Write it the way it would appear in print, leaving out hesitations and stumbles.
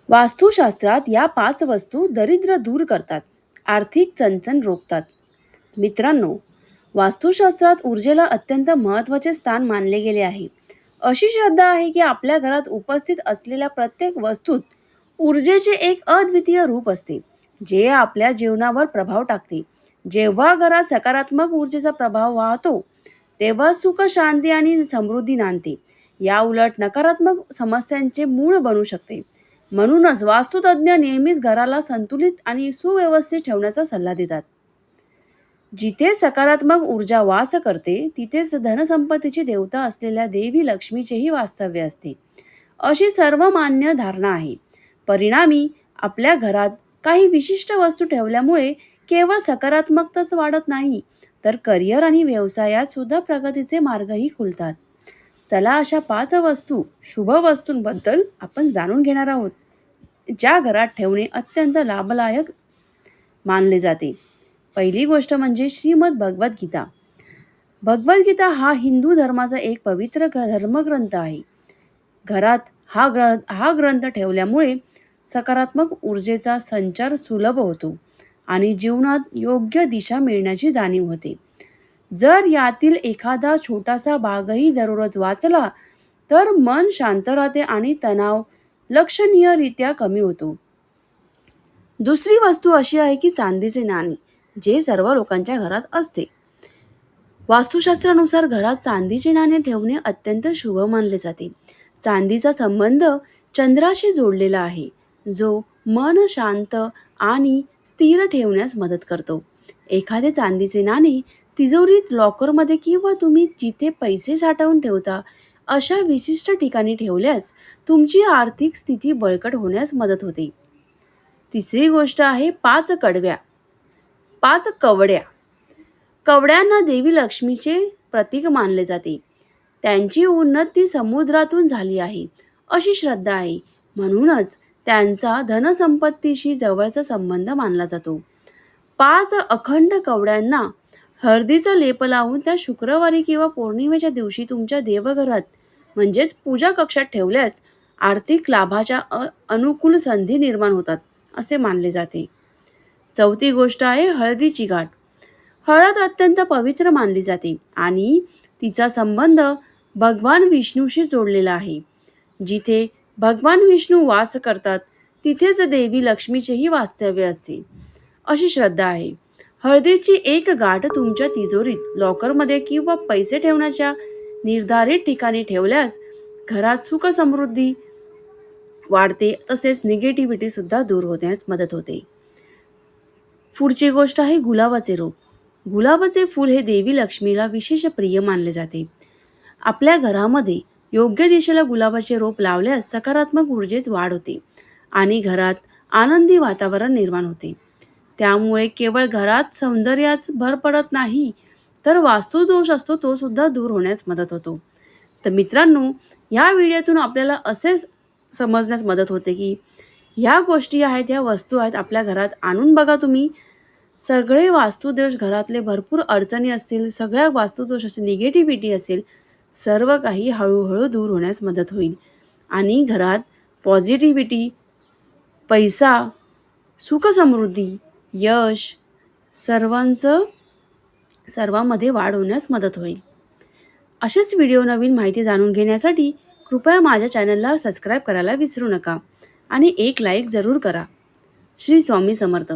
वास्तुशास्त्रात या 5 वस्तू दरिद्र दूर करतात, आर्थिक चणचण रोखतात. मित्रांनो, वास्तुशास्त्रात ऊर्जेला अत्यंत महत्त्वाचे स्थान मानले गेले आहे. अशी श्रद्धा आहे की आपल्या घरात उपस्थित असलेल्या प्रत्येक वस्तूत ऊर्जेचे एक अद्वितीय रूप असते, जे आपल्या जीवनावर प्रभाव टाकते. जेव्हा घरात सकारात्मक ऊर्जेचा प्रभाव वाहतो, तेव्हा सुख, शांती आणि समृद्धी नांदते. या उलट नकारात्मक समस्यांचे मूळ बनू शकते. म्हणूनच वास्तुतज्ञ नेहमीच घराला संतुलित आणि सुव्यवस्थित ठेवण्याचा सल्ला देतात. जिथे सकारात्मक ऊर्जा वास करते, तिथेच धनसंपत्तीची देवता असलेल्या देवी लक्ष्मीचेही वास्तव्य असते, अशी सर्वमान्य धारणा आहे. परिणामी आपल्या घरात काही विशिष्ट वस्तू ठेवल्यामुळे केवळ सकारात्मकताच वाढत नाही, तर करिअर आणि व्यवसायात सुद्धा प्रगतीचे मार्गही खुलतात. चला, अशा 5 वस्तू, शुभ वस्तूंबद्दल आपण जाणून घेणार आहोत, ज्या घरात ठेवणे अत्यंत लाभदायक मानले जाते. पहिली गोष्ट म्हणजे श्रीमद भगवद्गीता. भगवद्गीता हा हिंदू धर्माचा एक पवित्र धर्मग्रंथ आहे. घरात हा ग्रंथ ठेवल्यामुळे सकारात्मक ऊर्जेचा संचार सुलभ होतो आणि जीवनात योग्य दिशा मिळण्याची जाणीव होते. जर यातील एखादा छोटासा भागही दररोज वाचला, तर मन शांत राहते आणि तणाव लक्षणीयरित्या कमी होतो. दुसरी वस्तू अशी आहे की चांदीचे नाणे, जे सर्व लोकांच्या घरात असते. वास्तुशास्त्रानुसार घरात चांदीचे नाणे ठेवणे अत्यंत शुभ मानले जाते. चांदीचा संबंध चंद्राशी जोडलेला आहे, जो मन शांत आणि स्थिर ठेवण्यास मदत करतो. एखादे चांदीचे नाणे तिजोरीत, लॉकरमध्ये किंवा तुम्ही जिथे पैसे साठवून ठेवता अशा विशिष्ट ठिकाणी ठेवल्यास तुमची आर्थिक स्थिती बळकट होण्यास मदत होते. तिसरी गोष्ट आहे 5 कडव्या. 5 कवड्या. कवड्यांना देवी लक्ष्मीचे प्रतीक मानले जाते. त्यांची उन्नती समुद्रातून झाली आहे, अशी श्रद्धा आहे. म्हणूनच त्यांचा धनसंपत्तीशी जवळचा संबंध मानला जातो. 5 अखंड कवड्यांना हळदीचा लेप लावून त्या शुक्रवारी किंवा पौर्णिमेच्या दिवशी तुमच्या देवघरात म्हणजेच पूजा कक्षात ठेवल्यास आर्थिक लाभाच्या अनुकूल संधी निर्माण होतात, असे मानले जाते. चौथी गोष्ट आहे हळदीची गाठ. हळद अत्यंत पवित्र मानली जाते आणि तिचा संबंध भगवान विष्णूशी जोडलेला आहे. जिथे भगवान विष्णू वास करतात, तिथेच देवी लक्ष्मीचेही वास्तव्य असते, अशी श्रद्धा आहे. हळदीची एक गाठ तुमच्या तिजोरीत, लॉकरमध्ये किंवा पैसे ठेवण्याच्या निर्धारित ठिकाणी ठेवल्यास घरात सुख समृद्धी वाढते, तसेच निगेटिव्हिटी सुद्धा दूर होण्यास मदत होते. पुढची गोष्ट आहे गुलाबाचे रोप. गुलाबाचे फूल हे देवी लक्ष्मीला विशेष प्रिय मानले जाते. आपल्या घरामध्ये योग्य दिशेला गुलाबाचे रोप लावल्यास सकारात्मक ऊर्जेत वाढ होते आणि घरात आनंदी वातावरण निर्माण होते. त्यामुळे केवळ घरात सौंदर्याच भर पडत नाही, तर वास्तुदोष असतो तो सुद्धा दूर होण्यास मदत होतो. तर मित्रांनो, या व्हिडिओतून आपल्याला असे समजण्यास मदत होते की ह्या गोष्टी आहेत, ह्या वस्तू आहेत, आपल्या घरात आणून बघा तुम्ही. सगळे वास्तुदोष, घरातले भरपूर अडचणी असतील, सगळ्या वास्तुदोष असेल, निगेटिव्हिटी असेल, सर्व काही हळूहळू दूर होण्यास मदत होईल आणि घरात पॉझिटिव्हिटी, पैसा, सुखसमृद्धी, यश सर्वांमध्ये वाढ होण्यास मदत होईल. असेच व्हिडिओ, नवीन माहिती जाणून घेण्यासाठी कृपया माझ्या चॅनलला सबस्क्राईब करायला विसरू नका आणि एक लाईक जरूर करा. श्री स्वामी समर्थ.